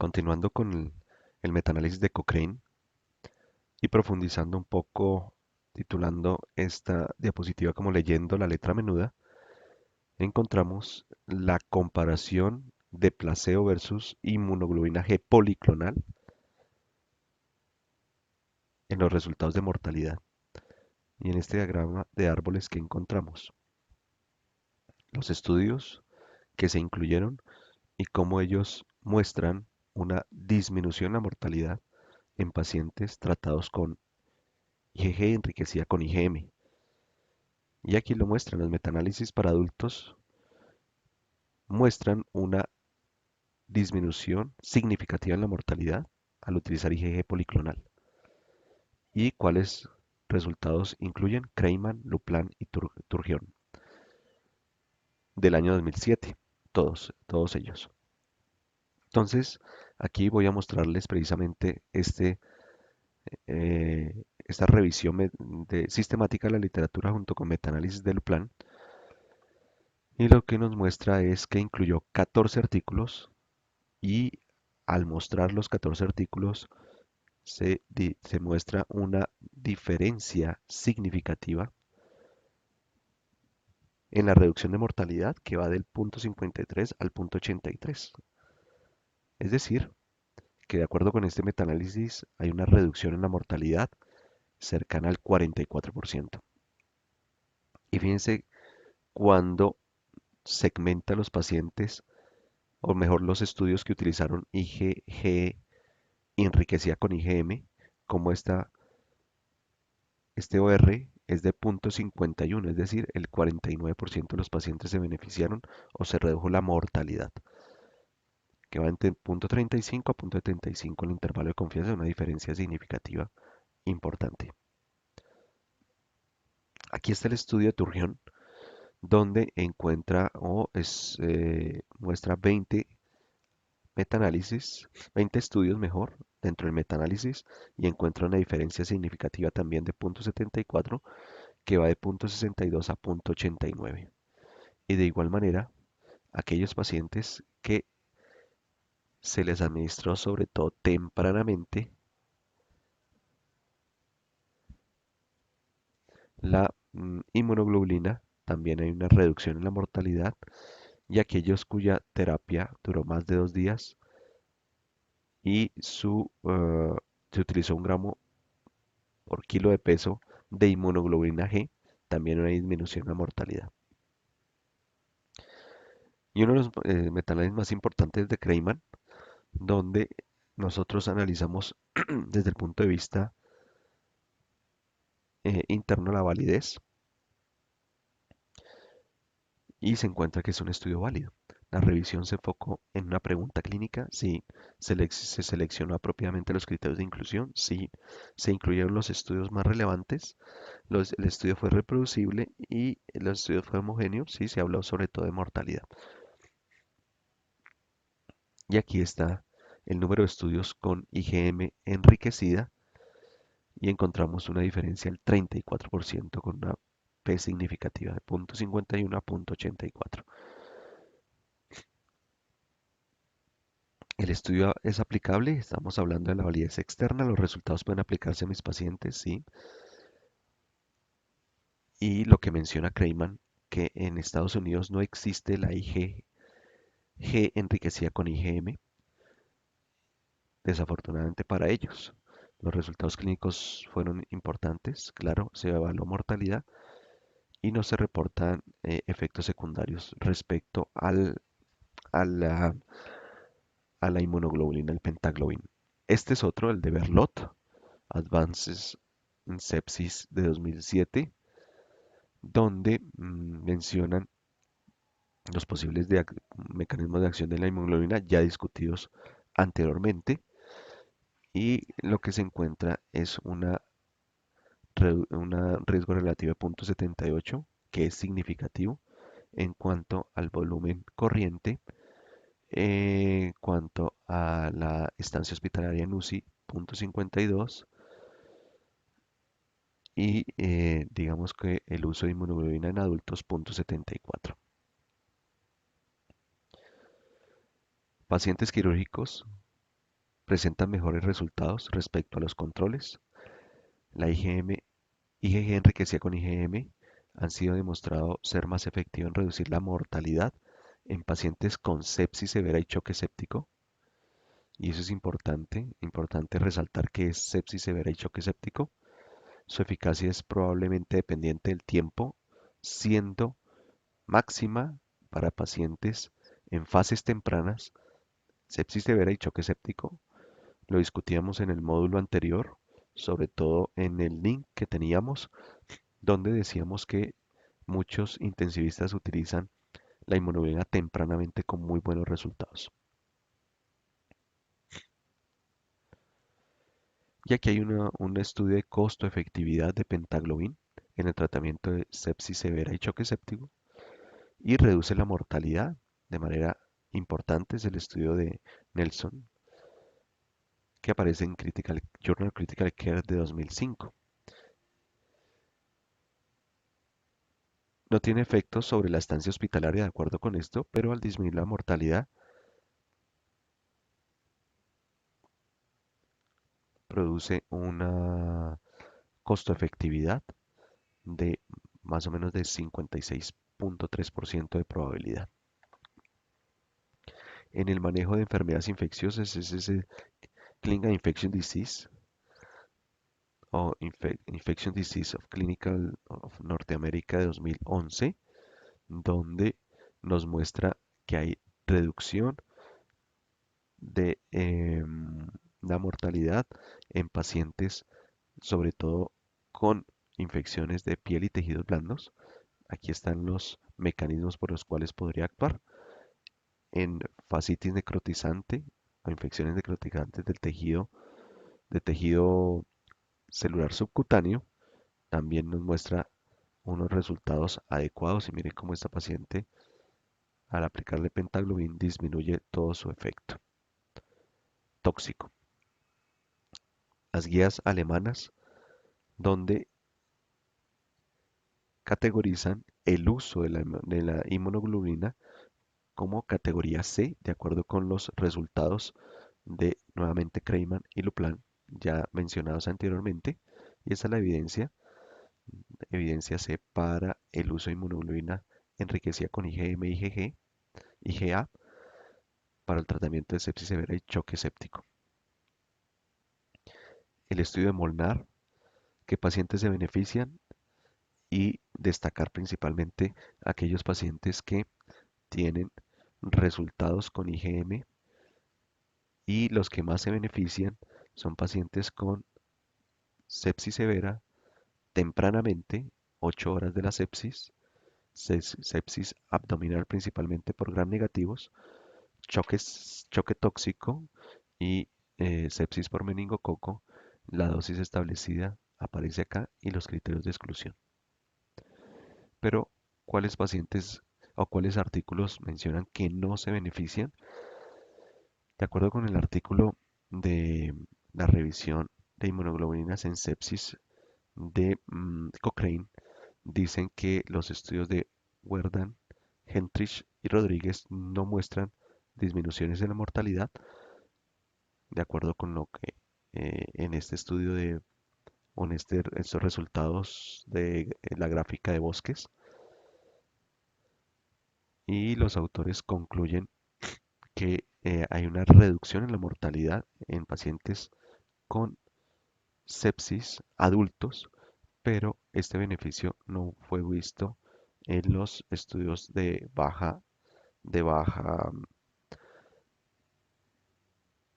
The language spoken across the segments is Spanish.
Continuando con el metaanálisis de Cochrane y profundizando un poco, titulando esta diapositiva como leyendo la letra menuda, encontramos la comparación de placebo versus inmunoglobulina G policlonal en los resultados de mortalidad. Y en este diagrama de árboles que encontramos, los estudios que se incluyeron y cómo ellos muestran una disminución en la mortalidad en pacientes tratados con IgG enriquecida con IgM. Y aquí lo muestran, los metaanálisis para adultos muestran una disminución significativa en la mortalidad al utilizar IgG policlonal. ¿Y cuáles resultados incluyen? Kreiman, Luplan y Turgeon del año 2007, todos ellos. Entonces, aquí voy a mostrarles precisamente esta revisión sistemática de la literatura junto con metaanálisis del plan. Y lo que nos muestra es que incluyó 14 artículos y al mostrar los 14 artículos se muestra una diferencia significativa en la reducción de mortalidad que va del punto 53 al punto 83. Es decir, que de acuerdo con este metaanálisis hay una reducción en la mortalidad cercana al 44%. Y fíjense cuando segmenta a los pacientes, o mejor los estudios que utilizaron IgG enriquecida con IgM, como este OR es de 0.51, es decir, el 49% de los pacientes se beneficiaron o se redujo la mortalidad, que va entre 0.35 a 0.75 en el intervalo de confianza, una diferencia significativa importante. Aquí está el estudio de Turgeon, donde encuentra muestra 20 metaanálisis, 20 estudios mejor, dentro del metaanálisis y encuentra una diferencia significativa también de 0.74 que va de 0.62 a 0.89. Y de igual manera, aquellos pacientes que se les administró sobre todo tempranamente la inmunoglobulina, también hay una reducción en la mortalidad y aquellos cuya terapia duró más de 2 días y se utilizó 1 gramo por kilo de peso de inmunoglobulina G, también una disminución en la mortalidad. Y uno de los metaanálisis más importantes de Kreiman, donde nosotros analizamos desde el punto de vista interno la validez y se encuentra que es un estudio válido. La revisión se enfocó en una pregunta clínica, sí, se seleccionó apropiadamente los criterios de inclusión, sí, se incluyeron los estudios más relevantes, el estudio fue reproducible y el estudio fue homogéneo, sí, se habló sobre todo de mortalidad. Y aquí está el número de estudios con IgM enriquecida y encontramos una diferencia del 34% con una P significativa de 0.51 a 0.84. El estudio es aplicable, estamos hablando de la validez externa, los resultados pueden aplicarse a mis pacientes, sí. Y lo que menciona Kreiman, que en Estados Unidos no existe la IgG enriquecida con IgM, desafortunadamente para ellos. Los resultados clínicos fueron importantes, claro, se evaluó mortalidad y no se reportan efectos secundarios respecto a la, a la inmunoglobulina, el pentaglobin. Este es otro, el de Berlot, Advances in Sepsis de 2007, donde mencionan los posibles mecanismos de acción de la inmunoglobulina ya discutidos anteriormente y lo que se encuentra es una riesgo relativo de 0.78 que es significativo en cuanto al volumen corriente, en cuanto a la estancia hospitalaria en UCI, 0.52 y digamos que el uso de inmunoglobulina en adultos, 0.74. Pacientes quirúrgicos presentan mejores resultados respecto a los controles. La IgG enriquecida con IgM han sido demostrado ser más efectivo en reducir la mortalidad en pacientes con sepsis severa y choque séptico. Y eso es importante resaltar que es sepsis severa y choque séptico. Su eficacia es probablemente dependiente del tiempo, siendo máxima para pacientes en fases tempranas, sepsis severa y choque séptico. Lo discutíamos en el módulo anterior, sobre todo en el link que teníamos, donde decíamos que muchos intensivistas utilizan la inmunoglobulina tempranamente con muy buenos resultados. Y aquí hay un estudio de costo-efectividad de pentaglobin en el tratamiento de sepsis severa y choque séptico y reduce la mortalidad de manera importante. Es el estudio de Nelson que aparece en Journal Critical Care de 2005. No tiene efectos sobre la estancia hospitalaria de acuerdo con esto, pero al disminuir la mortalidad produce una costo-efectividad de más o menos de 56.3% de probabilidad. En el manejo de enfermedades infecciosas es ese Clinical Infection Disease o Infection Disease of Clinical of Norteamérica de 2011, donde nos muestra que hay reducción de la mortalidad en pacientes, sobre todo con infecciones de piel y tejidos blandos. Aquí están los mecanismos por los cuales podría actuar en fascitis necrotizante o infecciones necrotizantes de tejido celular subcutáneo. También nos muestra unos resultados adecuados y miren cómo esta paciente al aplicarle pentaglobin disminuye todo su efecto tóxico. Las guías alemanas donde categorizan el uso de la inmunoglobulina como categoría C, de acuerdo con los resultados de nuevamente Kreiman y Luplan, ya mencionados anteriormente, y esa es la evidencia C para el uso de inmunoglobulina enriquecida con IgM, IgG, IgA para el tratamiento de sepsis severa y choque séptico. El estudio de Molnar, qué pacientes se benefician y destacar principalmente aquellos pacientes que tienen resultados con IgM y los que más se benefician son pacientes con sepsis severa tempranamente, 8 horas de la sepsis, sepsis abdominal principalmente por gram negativos, choque tóxico y sepsis por meningococo. La dosis establecida aparece acá y los criterios de exclusión. Pero, ¿cuáles pacientes o cuáles artículos mencionan que no se benefician? De acuerdo con el artículo de la revisión de inmunoglobulinas en sepsis de Cochrane, dicen que los estudios de Werdan, Hentrich y Rodríguez no muestran disminuciones en la mortalidad, de acuerdo con lo que en este estudio estos resultados de la gráfica de bosques, y los autores concluyen que hay una reducción en la mortalidad en pacientes con sepsis adultos, pero este beneficio no fue visto en los estudios de baja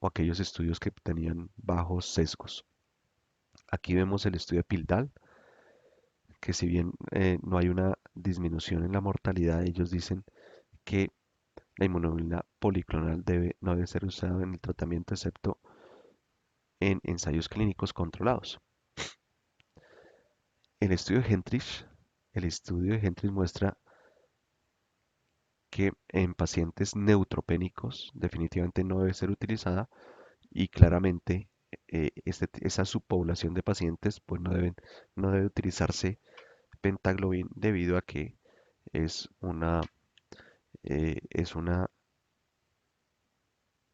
o aquellos estudios que tenían bajos sesgos. Aquí vemos el estudio de Pildal, que si bien no hay una disminución en la mortalidad, ellos dicen que la inmunoglobulina policlonal no debe ser usada en el tratamiento excepto en ensayos clínicos controlados. El estudio de Hentrich, el estudio de Hentrich muestra que en pacientes neutropénicos definitivamente no debe ser utilizada y claramente esa subpoblación de pacientes pues no debe utilizarse pentaglobin debido a que es una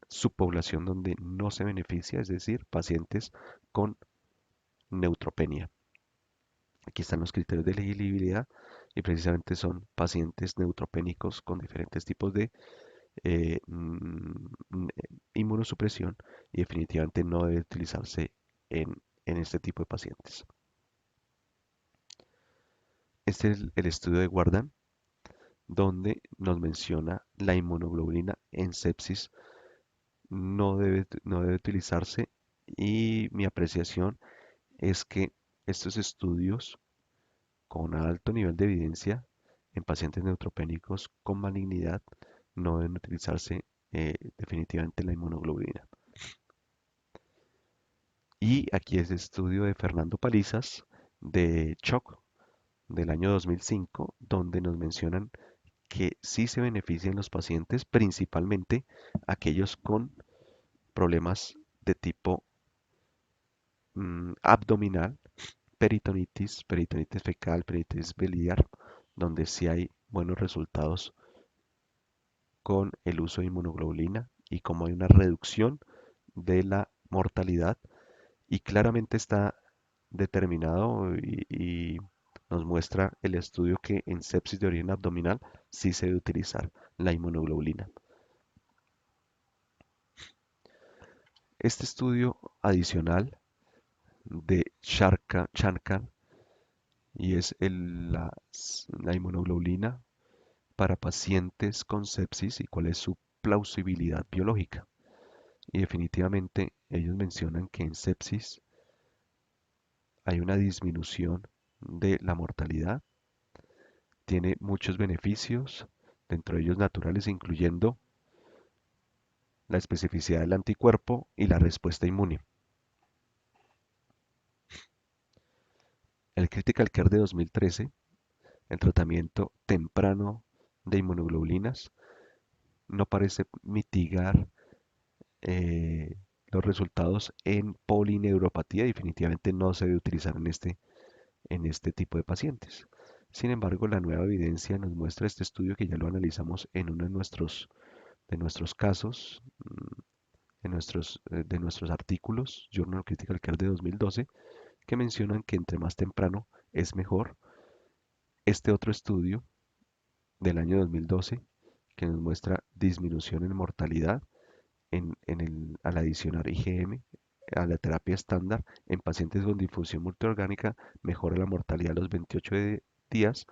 subpoblación donde no se beneficia, es decir, pacientes con neutropenia. Aquí están los criterios de elegibilidad y precisamente son pacientes neutropénicos con diferentes tipos de eh, mm, inmunosupresión y definitivamente no debe utilizarse en este tipo de pacientes. Este es el estudio de Guardan, donde nos menciona la inmunoglobulina en sepsis no debe utilizarse y mi apreciación es que estos estudios con alto nivel de evidencia en pacientes neutropénicos con malignidad no deben utilizarse definitivamente la inmunoglobulina. Y aquí es el estudio de Fernando Palizas de CHOC del año 2005, donde nos mencionan que sí se benefician los pacientes, principalmente aquellos con problemas de tipo abdominal, peritonitis fecal, peritonitis biliar, donde sí hay buenos resultados con el uso de inmunoglobulina y como hay una reducción de la mortalidad y claramente está determinado y nos muestra el estudio que en sepsis de origen abdominal sí se debe utilizar la inmunoglobulina. Este estudio adicional de Shankar y es la inmunoglobulina para pacientes con sepsis y cuál es su plausibilidad biológica. Y definitivamente ellos mencionan que en sepsis hay una disminución de la mortalidad, tiene muchos beneficios, dentro de ellos naturales, incluyendo la especificidad del anticuerpo y la respuesta inmune. El Critical Care de 2013, el tratamiento temprano de inmunoglobulinas, no parece mitigar los resultados en polineuropatía. Definitivamente no se debe utilizar en este tipo de pacientes. Sin embargo, la nueva evidencia nos muestra este estudio que ya lo analizamos en uno de nuestros casos, de nuestros artículos, Journal of Critical Care de 2012, que mencionan que entre más temprano es mejor. Este otro estudio del año 2012 que nos muestra disminución en mortalidad al adicionar IgM a la terapia estándar en pacientes con difusión multiorgánica, mejora la mortalidad a los 28 días.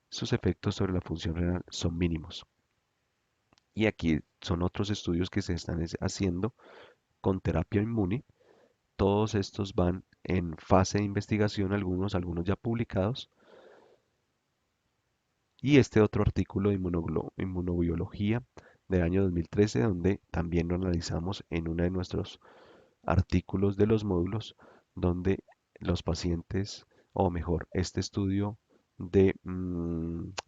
Sus efectos sobre la función renal son mínimos. Y aquí son otros estudios que se están haciendo con terapia inmune. Todos estos van en fase de investigación, algunos ya publicados. Y este otro artículo de inmunobiología del año 2013, donde también lo analizamos en uno de nuestros artículos de los módulos, donde los pacientes, o mejor, este estudio de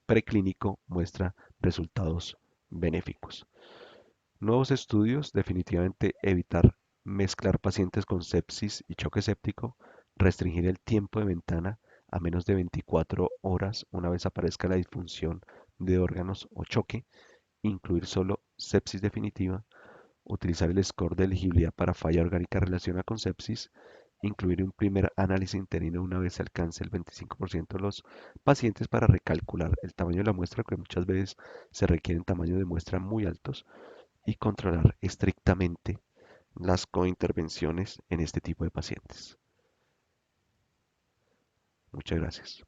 preclínico muestra resultados benéficos. Nuevos estudios, definitivamente evitar mezclar pacientes con sepsis y choque séptico, restringir el tiempo de ventana a menos de 24 horas una vez aparezca la disfunción de órganos o choque, incluir solo sepsis definitiva, utilizar el score de elegibilidad para falla orgánica relacionada con sepsis, incluir un primer análisis interino una vez se alcance el 25% de los pacientes para recalcular el tamaño de la muestra, que muchas veces se requieren tamaños de muestra muy altos, y controlar estrictamente las cointervenciones en este tipo de pacientes. Muchas gracias.